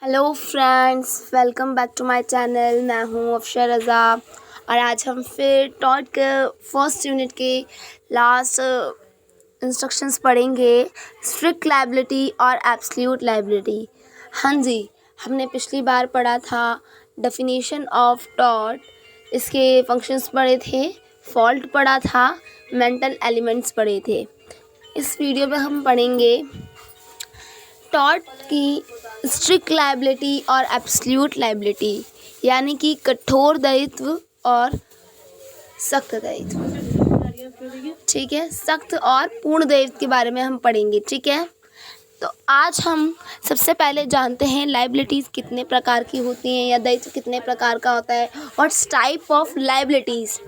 Hello friends, welcome back to my channel. मैं हूँ अफशा रज़ा और आज हम फिर टॉट के फर्स्ट यूनिट के लास्ट इंस्ट्रक्शंस पढ़ेंगे, स्ट्रिक्ट लायबिलिटी और एब्सोल्यूट लायबिलिटी। हाँ जी, हमने पिछली बार पढ़ा था डेफिनेशन ऑफ टॉट, इसके फंक्शंस पढ़े थे, फॉल्ट पढ़ा था, मेंटल एलिमेंट्स पढ़े थे। इस वीडियो में हम पढ़ेंगे टॉट की स्ट्रिक्ट लायबिलिटी और एब्सोल्यूट लायबिलिटी, यानी कि कठोर दायित्व और सख्त दायित्व। ठीक है, सख्त और पूर्ण दायित्व के बारे में हम पढ़ेंगे। ठीक है, तो आज हम सबसे पहले जानते हैं लायबिलिटीज़ कितने प्रकार की होती हैं या दायित्व कितने प्रकार का होता है। What's type of liabilities.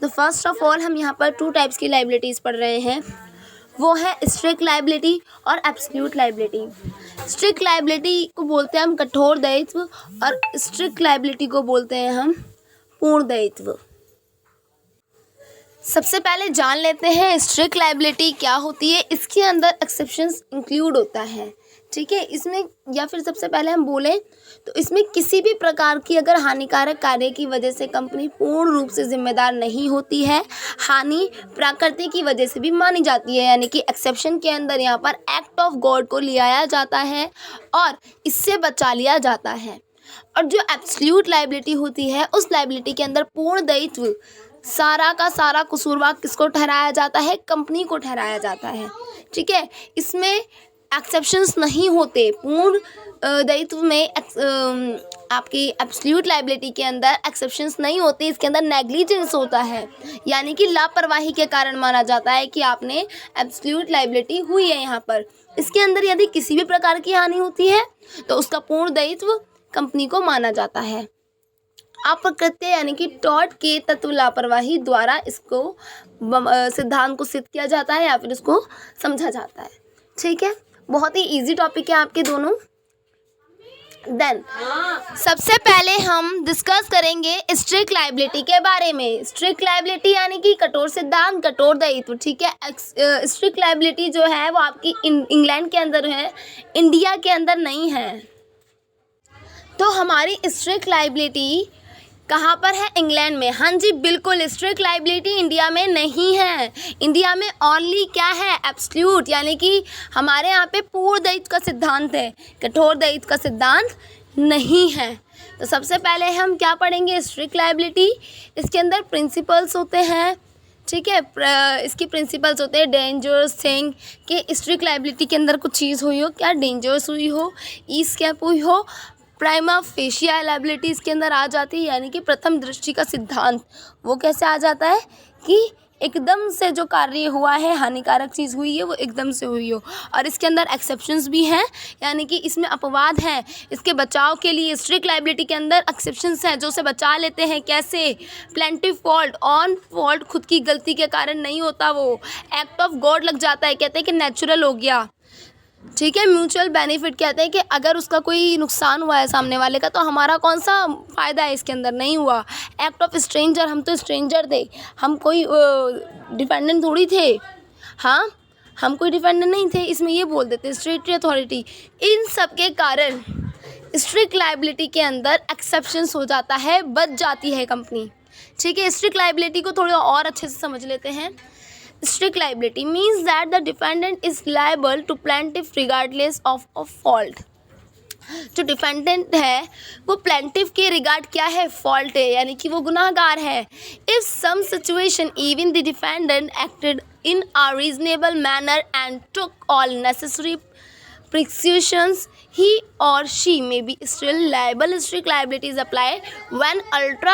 तो फर्स्ट ऑफ ऑल हम यहाँ पर 2 टाइप्स की लायबिलिटीज़ पढ़ रहे हैं, वो है स्ट्रिक्ट लायबिलिटी और एब्सोल्यूट लायबिलिटी। स्ट्रिक्ट लायबिलिटी को बोलते हैं हम कठोर दायित्व और स्ट्रिक्ट लायबिलिटी को बोलते हैं हम पूर्ण दायित्व। सबसे पहले जान लेते हैं स्ट्रिक्ट लायबिलिटी क्या होती है। इसके अंदर एक्सेप्शंस इंक्लूड होता है। ठीक है, इसमें या फिर सबसे पहले हम बोलें तो इसमें किसी भी प्रकार की अगर हानिकारक कार्य की वजह से कंपनी पूर्ण रूप से जिम्मेदार नहीं होती है, हानि प्रकृति की वजह से भी मानी जाती है, यानी कि एक्सेप्शन के अंदर यहाँ पर एक्ट ऑफ गॉड को ले आया जाता है और इससे बचा लिया जाता है। और जो एब्सोल्यूट लायबिलिटी होती है, उस लायबिलिटी के अंदर पूर्ण दायित्व सारा का सारा कसूरवार किसको ठहराया जाता है? कंपनी को ठहराया जाता है। ठीक है, इसमें एक्सेप्शंस नहीं होते। पूर्ण दायित्व में आपकी एब्सोल्यूट लायबिलिटी के अंदर एक्सेप्शंस नहीं होते। इसके अंदर नेग्लिजेंस होता है, यानी कि लापरवाही के कारण माना जाता है कि आपने एब्सोल्यूट लायबिलिटी हुई है। यहाँ पर इसके अंदर यदि किसी भी प्रकार की हानि होती है तो उसका पूर्ण दायित्व कंपनी को माना जाता है। अप्रकृत्य यानी कि टॉट के तत्व लापरवाही द्वारा इसको सिद्धांत को सिद्ध किया जाता है या फिर इसको समझा जाता है। ठीक है, बहुत ही इजी टॉपिक है आपके दोनों। देन सबसे पहले हम डिस्कस करेंगे स्ट्रिक्ट लायबिलिटी के बारे में। स्ट्रिक्ट लायबिलिटी यानी कि कठोर सिद्धांत, कठोर दायित्व। ठीक है, स्ट्रिक्ट लायबिलिटी जो है वो आपकी इंग्लैंड के अंदर है, इंडिया के अंदर नहीं है। तो हमारी स्ट्रिक्ट लायबिलिटी कहाँ पर है? इंग्लैंड में। हाँ जी, बिल्कुल, स्ट्रिक्ट लायबिलिटी इंडिया में नहीं है। इंडिया में ओनली क्या है? एब्सोल्यूट, यानी कि हमारे यहाँ पे पूर्ण दायित्व का सिद्धांत है, कठोर दायित्व का सिद्धांत नहीं है। तो सबसे पहले हम क्या पढ़ेंगे? Strict liability. इसके अंदर प्रिंसिपल्स होते हैं। ठीक है, इसकी प्रिंसिपल्स होते हैं डेंजरस थिंग, कि स्ट्रिक्ट लायबिलिटी के अंदर कुछ चीज़ हुई हो, क्या डेंजरस हुई हो, ईस्केप हुई हो। प्राइमा फेशिया लायबिलिटीज़ के अंदर आ जाती है, यानी कि प्रथम दृष्टि का सिद्धांत। वो कैसे आ जाता है कि एकदम से जो कार्य हुआ है, हानिकारक चीज़ हुई है, वो एकदम से हुई हो। और इसके अंदर एक्सेप्शंस भी हैं, यानी कि इसमें अपवाद हैं। इसके बचाव के लिए स्ट्रिक्ट लायबिलिटी के अंदर एक्सेप्शंस हैं जो उसे बचा लेते हैं। कैसे? प्लेंटिव फॉल्ट, ऑन फॉल्ट खुद की गलती के कारण नहीं होता, वो एक्ट ऑफ गॉड लग जाता है, कहते हैं कि नेचुरल हो गया। ठीक है, म्यूचुअल बेनिफिट कहते हैं कि अगर उसका कोई नुकसान हुआ है सामने वाले का, तो हमारा कौन सा फ़ायदा है? इसके अंदर नहीं हुआ। एक्ट ऑफ स्ट्रेंजर, हम तो स्ट्रेंजर थे, हम कोई डिपेंडेंट थोड़ी थे। हाँ, हम कोई डिपेंडेंट नहीं थे, इसमें ये बोल देते स्टेटरी अथॉरिटी। इन सब के कारण स्ट्रिक्ट लायबिलिटी के अंदर एक्सेप्शंस हो जाता है, बच जाती है कंपनी। ठीक है, स्ट्रिक्ट लायबिलिटी को थोड़ा और अच्छे से समझ लेते हैं। Strict liability means that the defendant is liable to plaintiff regardless of a fault. जो डिफेंडेंट है वो प्लेंटिफ के रिगार्ड क्या है? फॉल्ट है, यानी कि वो गुनाहगार है। If some situation even the defendant acted in a reasonable manner and took all necessary precautions, he or she may be still liable. Strict liability is applied when ultra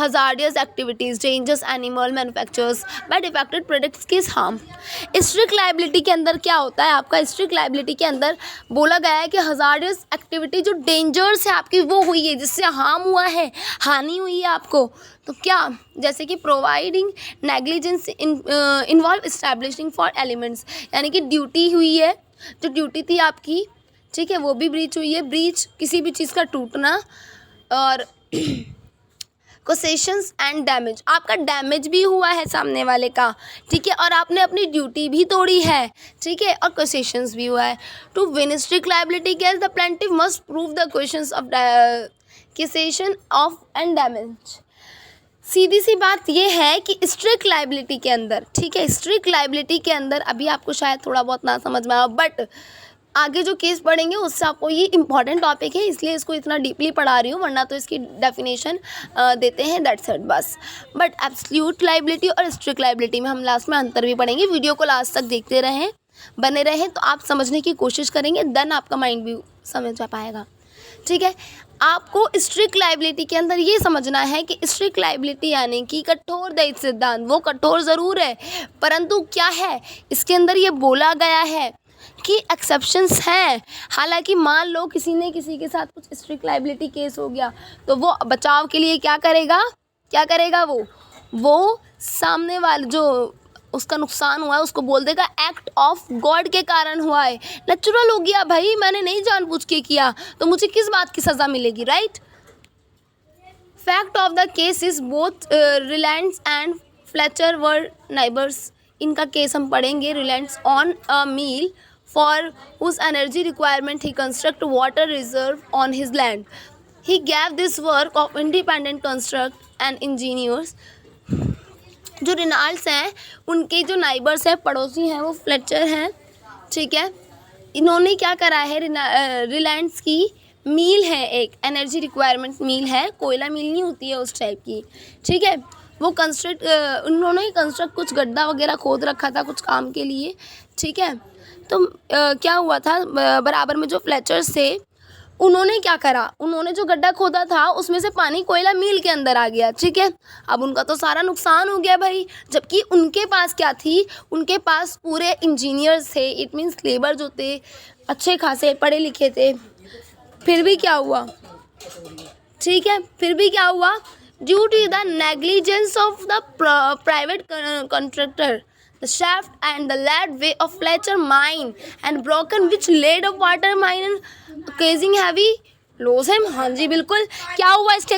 hazardous activities, dangerous animal manufactures by defective products cause harm. Strict liability के अंदर क्या होता है आपका? Strict liability के अंदर बोला गया है कि हजार्डियस एक्टिविटी जो डेंजर्स है आपकी वो हुई है, जिससे हार्म हुआ है, हानि हुई है आपको। तो क्या? जैसे कि providing negligence involve establishing for elements, यानी कि ड्यूटी हुई है, जो ड्यूटी थी आपकी, ठीक है, वो भी ब्रीच हुई है। ब्रीच किसी भी चीज़ का टूटना और कोसेशंस एंड डैमेज, आपका डैमेज भी हुआ है सामने वाले का, ठीक है, और आपने अपनी ड्यूटी भी तोड़ी है, ठीक है, और कोसेशंस भी हुआ है। To win strict liability case the plaintiff must prove the questions of causation of and damage. सीधी सी बात ये है कि स्ट्रिक्ट लायबिलिटी के अंदर, ठीक है, स्ट्रिक्ट लायबिलिटी के अंदर अभी आपको शायद थोड़ा बहुत ना समझ में आया, बट आगे जो केस पढ़ेंगे उससे आपको ये इंपॉर्टेंट टॉपिक है, इसलिए इसको इतना डीपली पढ़ा रही हूँ, वरना तो इसकी डेफिनेशन देते हैं, दैट्स इट बस। बट एब्सोल्यूट लायबिलिटी और स्ट्रिक्ट लायबिलिटी में हम लास्ट में अंतर भी पढ़ेंगे। वीडियो को लास्ट तक देखते रहें, बने रहें, तो आप समझने की कोशिश करेंगे, देन आपका माइंड भी समझ पाएगा, ठीक है। आपको स्ट्रिक्ट लायबिलिटी के अंदर ये समझना है कि स्ट्रिक्ट लायबिलिटी यानी कि कठोर दायित्व सिद्धांत, वो कठोर ज़रूर है, परंतु क्या है इसके अंदर ये बोला गया है कि एक्सेप्शंस हैं। हालांकि मान लो किसी ने किसी के साथ कुछ स्ट्रिक्ट लायबिलिटी केस हो गया, तो वो बचाव के लिए क्या करेगा वो सामने वाले जो उसका नुकसान हुआ है उसको बोल देगा एक्ट ऑफ गॉड के कारण हुआ है, नेचुरल हो गया भाई, मैंने नहीं जानबूझ के किया, तो मुझे किस बात की सज़ा मिलेगी, right. Fact of the case is both Rylands and Fletcher were neighbours. इनका केस हम पढ़ेंगे। Rylands on a mill for whose energy requirement he construct water reserve on his land. He gave this work of independent construct and engineers. जो Rylands हैं उनके जो neighbours हैं, पड़ोसी हैं, वो फ्लेचर हैं, ठीक है। इन्होंने क्या करा है, रिलायंस की मील है, एक एनर्जी रिक्वायरमेंट मील है, कोयला मील नहीं होती है उस टाइप की, ठीक है। वो उन्होंने कंस्ट्रक्ट कुछ गड्ढा वगैरह खोद रखा था कुछ काम के लिए, ठीक है। तो क्या हुआ था, बराबर में जो फ्लेचर्स थे उन्होंने क्या करा, उन्होंने जो गड्ढा खोदा था उसमें से पानी कोयला मील के अंदर आ गया, ठीक है। अब उनका तो सारा नुकसान हो गया भाई, जबकि उनके पास क्या थी, उनके पास पूरे इंजीनियर्स थे, इट मीन्स लेबर जो थे अच्छे खासे पढ़े लिखे थे। फिर भी क्या हुआ, ठीक है, फिर भी क्या हुआ, due to the negligence of the private contractor the shaft and the lead way of Fletcher mine and broken which laid of water mine and causing heavy loss him। हाँ जी बिल्कुल। क्या हुआ इसके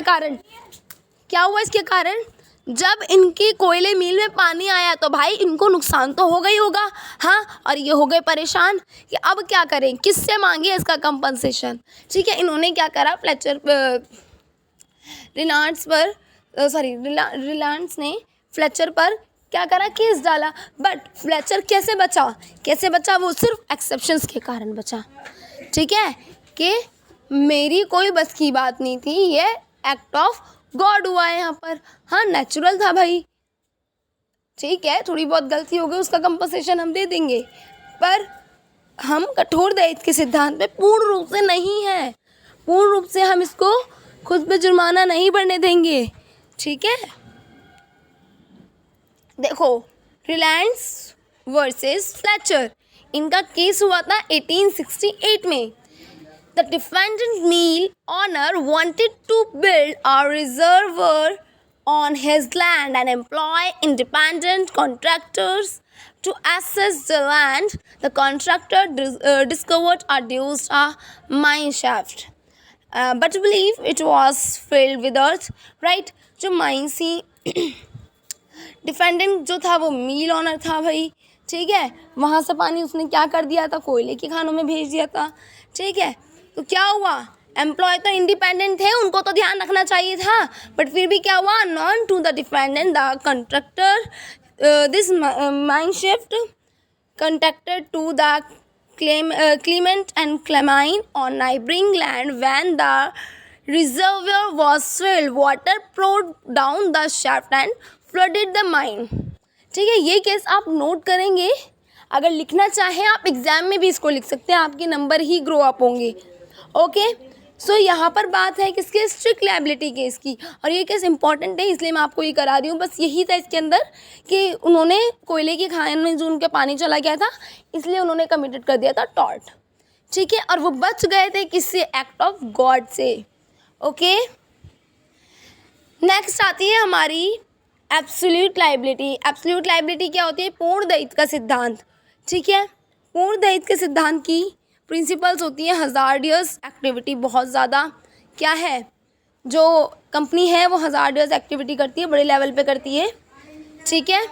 कारण, जब इनकी कोयले मिल में पानी आया तो भाई इनको नुकसान तो होगा ही होगा, हाँ, और ये हो गए परेशान कि अब क्या करें, किससे मांगे इसका कंपनसेशन, ठीक है। इन्होंने क्या करा, रिलायंस ने फ्लेचर पर क्या करा, केस डाला, बट फ्लेचर कैसे बचा, वो सिर्फ एक्सेप्शंस के कारण बचा, ठीक है, कि मेरी कोई बस की बात नहीं थी, ये एक्ट ऑफ गॉड हुआ है यहाँ पर, हाँ, नेचुरल था भाई, ठीक है, थोड़ी बहुत गलती हो गई उसका कंपनसेशन हम दे देंगे, पर हम कठोर दायित्व के सिद्धांत पे पूर्ण रूप से नहीं है, पूर्ण रूप से हम इसको खुद पे जुर्माना नहीं बढ़ने देंगे, ठीक है। देखो, रिलायंस वर्सेस फ्लेचर, इनका केस हुआ था 1868 में। The defendant mill owner wanted to build a reservoir on his land and employ independent contractors to assess the land. The contractor discovered a used mine shaft, but believe it was filled with earth, right। जो mine सी defendant जो था वो मील honour था भाई, ठीक है, वहाँ से पानी उसने क्या कर दिया था, कोयले की खानों में भेज दिया था, ठीक है। तो क्या हुआ, एम्प्लॉय तो इंडिपेंडेंट थे, उनको तो ध्यान रखना चाहिए था, बट फिर भी क्या हुआ, known to the defendant the contractor this mine shift contracted to the claimant and claim mine on neighbouring land when the reservoir was filled, water poured down the shaft and flooded the mine, ठीक है। ये case आप note करेंगे, अगर लिखना चाहें आप exam में भी इसको लिख सकते हैं, आपके नंबर ही ग्रो अप होंगे, ओके। सो यहाँ पर बात है किसके, स्ट्रिक्ट लायबिलिटी केस की, और ये केस इंपॉर्टेंट है इसलिए मैं आपको ये करा रही हूँ। बस यही था इसके अंदर कि उन्होंने कोयले की खान में जो उनके पानी चला गया था, इसलिए उन्होंने कमिटेड कर दिया था टॉर्ट, ठीक है, और वो बच गए थे किससे, एक्ट ऑफ गॉड से, ओके। नेक्स्ट आती है हमारी एब्सोल्यूट लायबिलिटी। एब्सोल्यूट लायबिलिटी क्या होती है, पूर्ण दायित्व का सिद्धांत, ठीक है। पूर्ण दायित्व के सिद्धांत की प्रिंसिपल्स होती हैं, हज़ार्डियस एक्टिविटी बहुत ज़्यादा क्या है, जो कंपनी है वो हज़ार्डस एक्टिविटी करती है, बड़े लेवल पे करती है, ठीक है।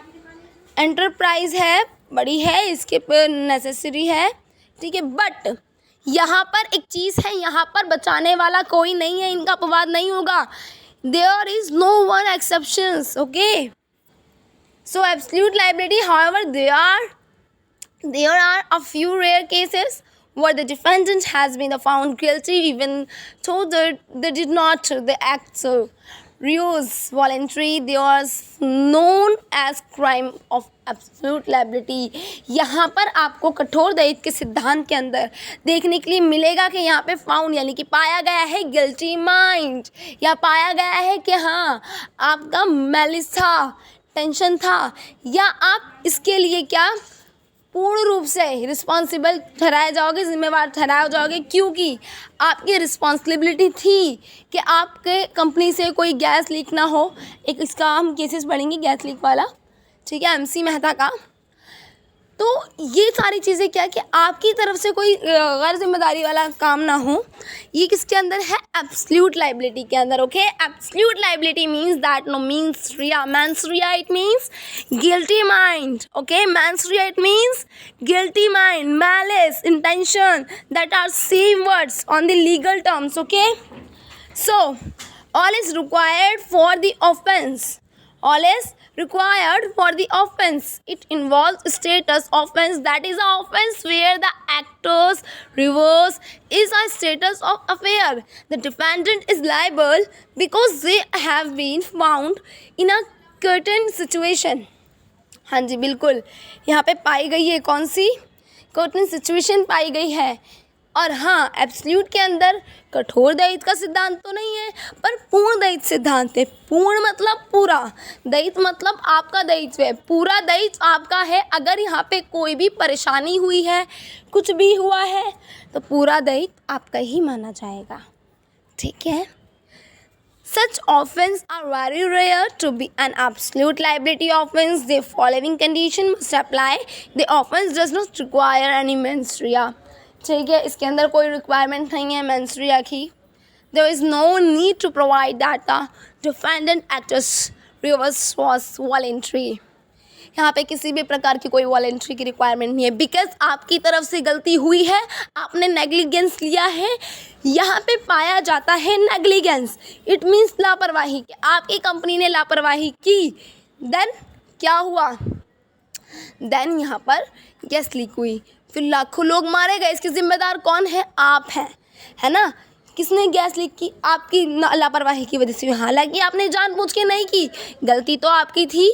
एंटरप्राइज है, बड़ी है, इसके पर नेसेसरी है, ठीक है। बट यहाँ पर एक चीज़ है, यहाँ पर बचाने वाला कोई नहीं है, इनका अपवाद नहीं होगा। There is no one exceptions, okay. So absolute liability, however there are a few rare cases where the defendant has been found guilty even though they did not the acts reuse voluntary. They are known as crime of absolute liability. यहाँ पर आपको कठोर दायित्व के सिद्धांत के अंदर देखने के लिए मिलेगा कि यहाँ पे फाउंड यानी कि पाया गया है गिल्टी माइंड, या पाया गया है कि हाँ आपका मैलिस था, टेंशन था, या आप इसके लिए क्या पूर्ण रूप से रिस्पॉन्सिबल ठहराए जाओगे, जिम्मेवार ठहराए जाओगे, क्योंकि आपकी रिस्पॉन्सिबिलिटी थी कि आपके कंपनी से कोई गैस लीक ना हो। एक इसका हम केसेस पढ़ेंगे गैस लीक वाला, ठीक है, MC मेहता का। तो ये सारी चीज़ें क्या कि आपकी तरफ से कोई गैर जिम्मेदारी वाला काम ना हो, ये किसके अंदर है, एब्सोल्यूट लायबिलिटी के अंदर, okay. Absolute liability means that no mens rea, mens rea it means guilty mind, okay. Mens rea it means guilty mind, malice, intention that are same words on the legal terms, okay. So all is required for the offense, all is required for the offense. It involves status offense, that is a offense where the actor's reverse is a status of affair. The defendant is liable because they have been found in a certain situation. हाँ जी बिल्कुल, यहाँ पे पाई गई है कौन सी, certain situation पाई गई है। और हाँ, एब्सोल्यूट के अंदर कठोर दायित्व का सिद्धांत तो नहीं है, पर पूर्ण दायित्व सिद्धांत है। पूर्ण मतलब पूरा, दायित्व मतलब आपका दायित्व है, पूरा दायित्व आपका है। अगर यहाँ पे कोई भी परेशानी हुई है, कुछ भी हुआ है, तो पूरा दायित्व आपका ही माना जाएगा, ठीक है। Such offenses are very rare to be an absolute liability offense. The following condition must apply. The offense does not require any mens rea. ठीक है, इसके अंदर कोई रिक्वायरमेंट नहीं है मेंस रिया की। There is no need to provide that the defendant actus reverse was voluntary. यहाँ पे किसी भी प्रकार की कोई वॉलेंट्री की रिक्वायरमेंट नहीं है, बिकॉज आपकी तरफ से गलती हुई है, आपने नेग्लिजेंस लिया है। यहाँ पे पाया जाता है नेग्लिजेंस, इट मीन्स लापरवाही, कि आपकी कंपनी ने लापरवाही की, देन क्या हुआ, देन यहाँ पर गैस लीक हुई, फिर लाखों लोग मारे गए। इसके जिम्मेदार कौन है, आप हैं, है ना। किसने गैस लीक की, आपकी लापरवाही की वजह से, हालांकि आपने जानबूझ के नहीं की, गलती तो आपकी थी।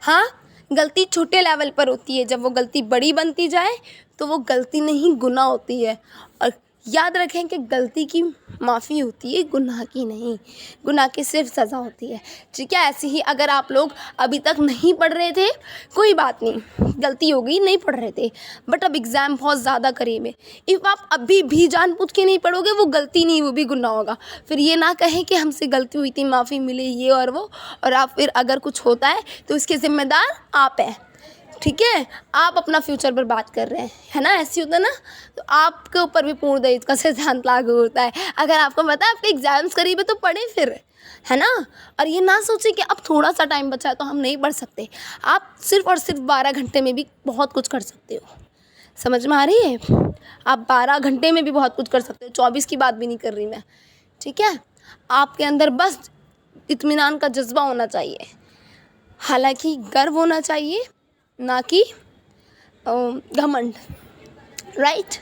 हाँ, गलती छोटे लेवल पर होती है, जब वो गलती बड़ी बनती जाए तो वो गलती नहीं गुनाह होती है। और याद रखें कि गलती की माफ़ी होती है, गुनाह की नहीं, गुनाह की सिर्फ सज़ा होती है, ठीक है। ऐसे ही अगर आप लोग अभी तक नहीं पढ़ रहे थे, कोई बात नहीं, गलती हो गई, नहीं पढ़ रहे थे, बट अब एग्ज़ाम बहुत ज़्यादा करीब है। इफ़ आप अभी भी जानबूझ के नहीं पढ़ोगे, वो गलती नहीं, वो भी गुनाह होगा। फिर ये ना कहें कि हमसे गलती हुई थी, माफ़ी मिले, ये और वो, और आप फिर अगर कुछ होता है तो इसके ज़िम्मेदार आप हैं, ठीक है। आप अपना फ्यूचर बर्बाद कर रहे हैं, है ना, ऐसी होता है ना। तो आपके ऊपर भी पूर्ण दायित्व का सिद्धांत लागू होता है। अगर आपको पता है आपके एग्जाम्स करीब है तो पढ़े फिर, है ना। और ये ना सोचें कि अब थोड़ा सा टाइम बचा है तो हम नहीं पढ़ सकते। आप सिर्फ और सिर्फ 12 घंटे में भी बहुत कुछ कर सकते हो, समझ में आ रही है। आप 12 घंटे में भी बहुत कुछ कर सकते हो, 24 की बात भी नहीं कर रही मैं, ठीक है। आपके अंदर बस इत्मीनान का जज्बा होना चाहिए, हालांकि गर्व होना चाहिए, ना कि घमंड, राइट।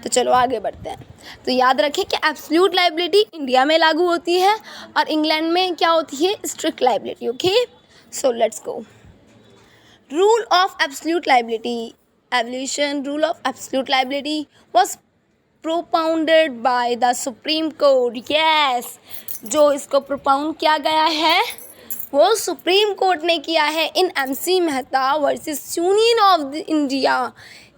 तो चलो आगे बढ़ते हैं। तो याद रखें कि एब्सोल्यूट लायबिलिटी इंडिया में लागू होती है और इंग्लैंड में क्या होती है, strict liability, okay. So let's go. Rule of absolute liability, evolution. Rule of absolute liability was propounded by the supreme court, yes. जो इसको प्रोपाउंड किया गया है वो सुप्रीम कोर्ट ने किया है in MC Mehta versus Union of India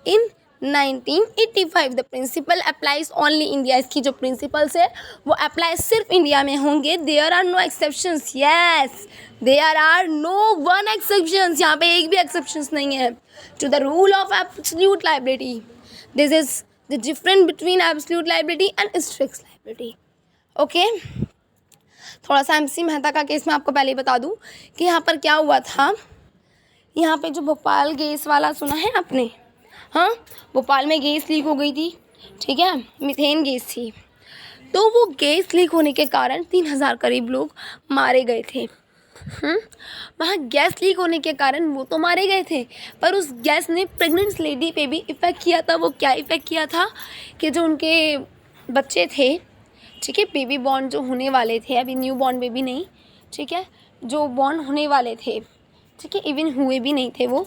in 1985। The principle applies only India. इसकी जो प्रिंसिपल्स है वो अप्लाई सिर्फ इंडिया में होंगे। There are no exceptions, yes, there are no one exceptions, यहाँ पे एक भी एक्सेप्शंस नहीं है to the rule of absolute liability. This is the difference between absolute liability and strict liability, okay. थोड़ा सा एमसी मेहता का केस मैं आपको पहले ही बता दूं कि यहाँ पर क्या हुआ था। यहाँ पे जो भोपाल गैस वाला सुना है आपने, हाँ, भोपाल में गैस लीक हो गई थी, ठीक है, मीथेन गैस थी। तो वो गैस लीक होने के कारण 3,000 करीब लोग मारे गए थे। वहाँ गैस लीक होने के कारण वो तो मारे गए थे, पर उस गैस ने प्रेग्नेंट लेडी पे भी इफ़ेक्ट किया था। वो क्या इफ़ेक्ट किया था कि जो उनके बच्चे थे, ठीक है, बेबी बॉर्न जो होने वाले थे, अभी न्यू बॉर्न बेबी नहीं, ठीक है, जो बॉर्न होने वाले थे, ठीक है, इवन हुए भी नहीं थे वो,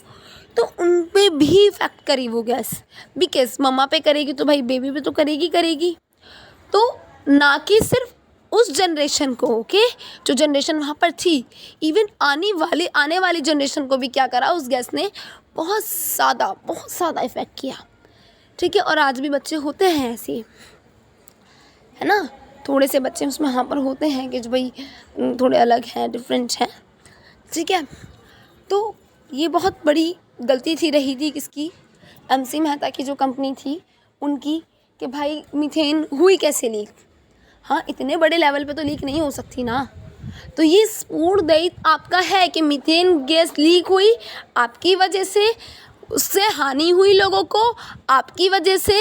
तो उन पे भी इफ़ेक्ट करी वो गैस। बिकॉज मम्मा पे करेगी तो भाई बेबी पे तो करेगी। तो ना कि सिर्फ उस जनरेशन को, ओके, जो जनरेशन वहाँ पर थी, इवन आने वाली जनरेशन को भी क्या करा उस गैस ने, बहुत ज़्यादा इफ़ेक्ट किया, ठीक है। और आज भी बच्चे होते हैं ऐसे, है ना, थोड़े से बच्चे उसमें यहाँ पर होते हैं कि जो भाई थोड़े अलग हैं, डिफरेंट हैं, ठीक है। तो ये बहुत बड़ी गलती रही थी किसकी, एमसी मेहता की जो कंपनी थी उनकी, कि भाई मीथेन हुई कैसे लीक। हाँ, इतने बड़े लेवल पे तो लीक नहीं हो सकती ना। तो ये पूर्ण दायित्व आपका है कि मीथेन गैस लीक हुई आपकी वजह से, उससे हानि हुई लोगों को, आपकी वजह से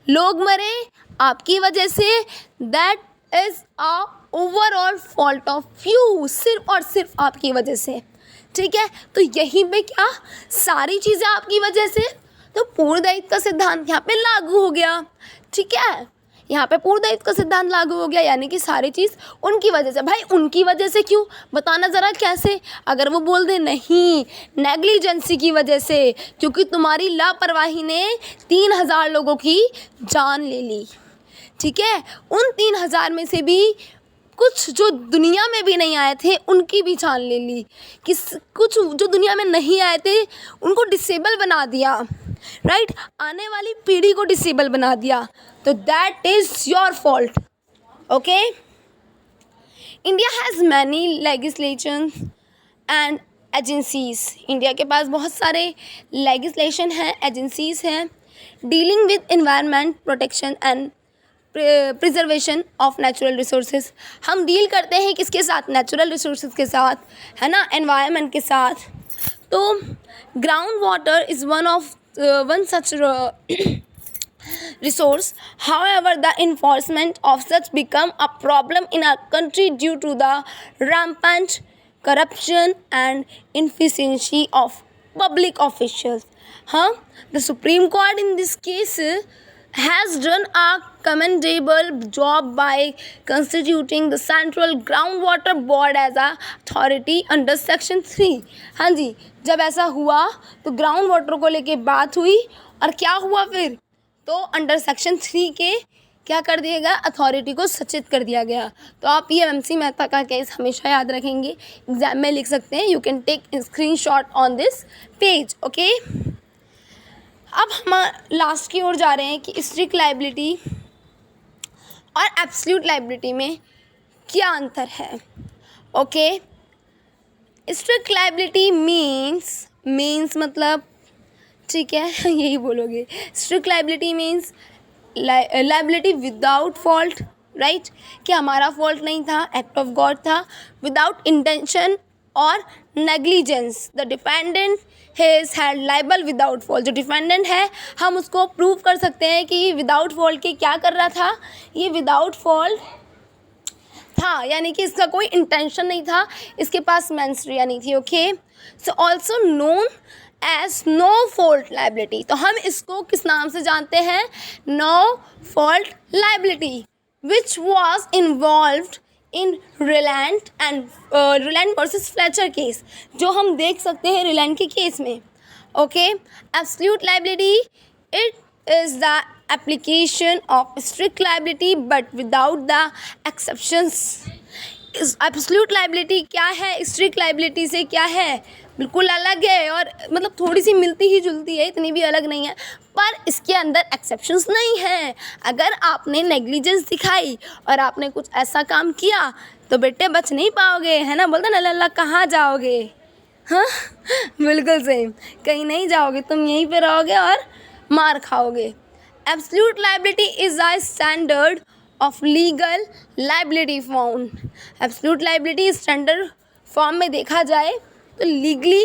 लोग मरे, आपकी वजह से। That is a overall fault of you, सिर्फ और सिर्फ आपकी वजह से, ठीक है। तो यहीं पे क्या सारी चीज़ें आपकी वजह से, तो पूर्ण दायित्व का सिद्धांत यहाँ पे लागू हो गया, ठीक है। यहाँ पे पूर्ण दायित्व का सिद्धांत लागू हो गया, यानी कि सारी चीज़ उनकी वजह से। भाई उनकी वजह से क्यों, बताना ज़रा कैसे। अगर वो बोल दे नहीं, नेग्लिजेंसी की वजह से, क्योंकि तुम्हारी लापरवाही ने 3,000 लोगों की जान ले ली, ठीक है। उन 3,000 में से भी कुछ जो दुनिया में भी नहीं आए थे उनकी भी जान ले ली, कुछ जो दुनिया में नहीं आए थे उनको डिसेबल बना दिया, राइट, आने वाली पीढ़ी को डिसेबल बना दिया। तो that is your fault, okay. India has many legislations and agencies. India के पास बहुत सारे लेजिस्लेशन हैं, एजेंसीज हैं, dealing with environment protection and preservation of natural resources. हम डील करते हैं किसके साथ, नेचुरल रिसोर्सेज के साथ, है ना, एनवायरनमेंट के साथ। तो ground water is one such resource. However, the enforcement of such become a problem in our country due to the rampant corruption and inefficiency of public officials. The Supreme Court in this case has done a commendable job by constituting the Central Groundwater Board as a authority under Section 3. हाँ जी, जब ऐसा हुआ तो ground water को लेके बात हुई, और क्या हुआ फिर, तो अंडर सेक्शन 3 के क्या कर दिया गया, अथॉरिटी को सचेत कर दिया गया। तो आप ये एमसी मेहता का केस हमेशा याद रखेंगे, एग्जाम में लिख सकते हैं। You can take screenshot on this page, okay. अब हम लास्ट की ओर जा रहे हैं कि स्ट्रिक्ट लायबिलिटी और एब्सोल्यूट लायबिलिटी में क्या अंतर है, ओके। स्ट्रिक्ट लायबिलिटी मीन्स मतलब, ठीक है, यही बोलोगे, strict liability means liability without fault, right, कि हमारा फॉल्ट नहीं था, एक्ट ऑफ गॉड था, विदाउट इंटेंशन और negligence. The defendant has had liable without fault. जो डिफेंडेंट है हम उसको प्रूव कर सकते हैं कि विदाउट फॉल्ट के क्या कर रहा था, ये विदाउट फॉल्ट था, यानी कि इसका कोई इंटेंशन नहीं था, इसके पास मेंसरिया नहीं थी, okay. So also known as no fault liability. तो हम इसको किस नाम से जानते हैं, no fault liability, which was involved in Rylands and Rylands versus Fletcher case, जो हम देख सकते हैं रिलायंट के केस में, okay. Absolute liability, it is the application of strict liability but without the exceptions. Absolute liability क्या है, strict liability से क्या है, बिल्कुल अलग है, और मतलब थोड़ी सी मिलती ही जुलती है, इतनी भी अलग नहीं है, पर इसके अंदर एक्सेप्शंस नहीं है। अगर आपने नेग्लिजेंस दिखाई और आपने कुछ ऐसा काम किया तो बेटे बच नहीं पाओगे, है ना, बोलते ना लल्ला कहाँ जाओगे, हाँ बिल्कुल सेम, कहीं नहीं जाओगे, तुम यहीं पे रहोगे और मार खाओगे। Absolute liability is a standard of legal liability found. Absolute liability standard form में देखा जाए तो लीगली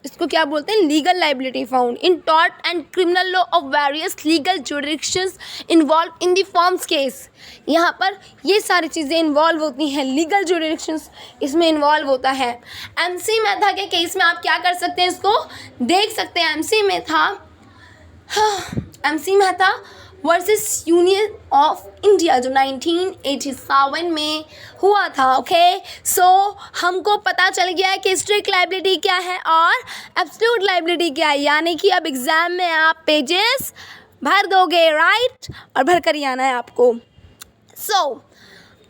इसको क्या बोलते हैं, legal liability found in tort and criminal law of various legal jurisdictions involve in the forms case. यहाँ पर ये सारी चीज़ें इन्वॉल्व होती हैं, लीगल जुरिडिक्शंस इसमें इन्वॉल्व होता है। एमसी मेथा के केस में आप क्या कर सकते हैं, इसको देख सकते हैं। MC Mehta versus Union of India जो 1987 में हुआ था। ओके, सो हमको पता चल गया है कि स्ट्रिक्ट लाइबिलिटी क्या है और एब्सोल्यूट लाइबिलिटी क्या है, यानी कि अब एग्ज़ाम में आप पेजेस भर दोगे, राइट, और भर कर ही आना है आपको। सो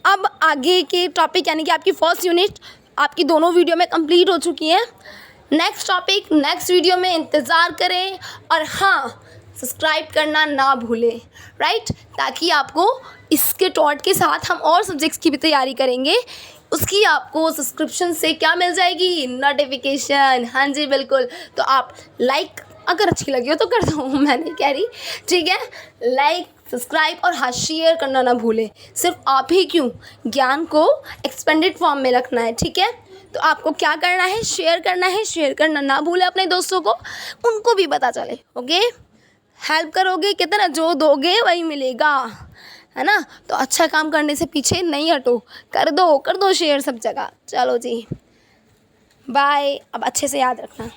अब आगे के टॉपिक यानी कि आपकी फर्स्ट यूनिट आपकी दोनों वीडियो में कंप्लीट हो चुकी है। नेक्स्ट टॉपिक नेक्स्ट वीडियो में इंतज़ार करें, और हाँ, सब्सक्राइब करना ना भूलें, राइट, ताकि आपको इसके टॉट के साथ हम और सब्जेक्ट्स की भी तैयारी करेंगे, उसकी आपको सब्सक्रिप्शन से क्या मिल जाएगी, नोटिफिकेशन। हाँ जी बिल्कुल, तो आप लाइक अगर अच्छी लगी हो तो कर दो, मैं नहीं कह रही, ठीक है, लाइक सब्सक्राइब और हाँ शेयर करना ना भूलें। सिर्फ आप ही क्यों, ज्ञान को एक्सपेंडेड फॉर्म में रखना है, ठीक है। तो आपको क्या करना है, शेयर करना है, शेयर करना ना भूलें अपने दोस्तों को, उनको भी पता चले। ओके, हेल्प करोगे, कितना जो दोगे वही मिलेगा, है ना। तो अच्छा काम करने से पीछे नहीं हटो, कर दो शेयर सब जगह। चलो जी, बाय। अब अच्छे से याद रखना।